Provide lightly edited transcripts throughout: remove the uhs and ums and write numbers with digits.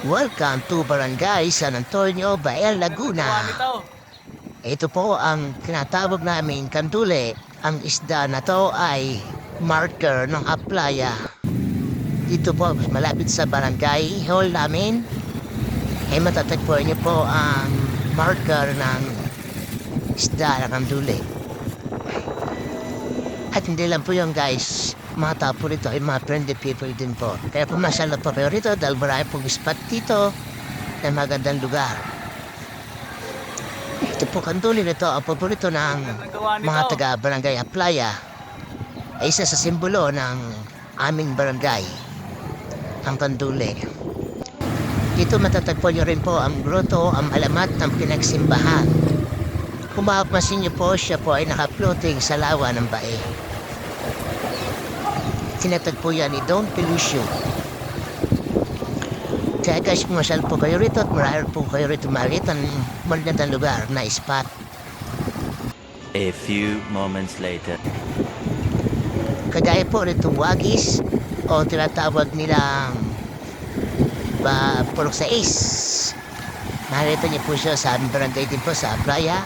Welcome to Barangay San Antonio, Bael, Laguna. Ito po ang tinatawag namin kandule. Ang isda na to ay marker ng aplaya. Dito po, malapit sa barangay hall namin, ay matatagpuan niyo po ang marker ng isda ng kandule. At hindi lang po yun guys, mga tao po rito ay mga friendly people din po. Kaya pumasyal na po kayo rito dahil marami pong spot dito na magandang lugar. Ito po kanduli nito, ang paborito ng mga taga-barangay Aplaya ay isa sa simbolo ng aming barangay, ang kanduli. Dito matatagpuan niyo rin po ang grotto, ang alamat ng pinagsimbahan. Kung mapapansin niyo po, siya po ay naka-floating sa lawa ng bae. Tinatagpo yan ni Don Pelucio. Kaya guys, pumasyal po kayo rito at marahil po kayo rito makita ng magandang lugar na spot. A few moments later. Kagaya po rito Wagis o tinatawag nilang Purok Sais. Nakita niyo po siya sa aming barangay din po sa Playa.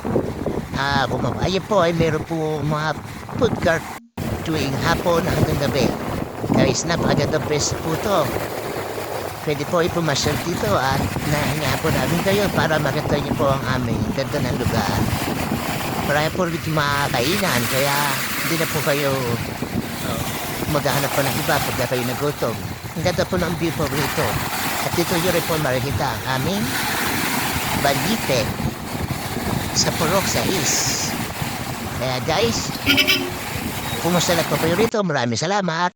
Kung mabayan po ay meron po mga food cart tuwing hapon hanggang gabi. Guys, napakaganda preso po to. Pwede po ipumasyal dito at nahinga po namin kayo para makita niyo po ang aming ganda ng lugar. Marami po dito mga kainan kaya hindi na po kayo maghahanap po ng iba pagka kayo nagutom. Ang ganda po ng view po rito. At dito nyo rin po makikita ang aming balite sa Purok Sais. Kaya guys, kumusta na po kayo rito? Maraming salamat.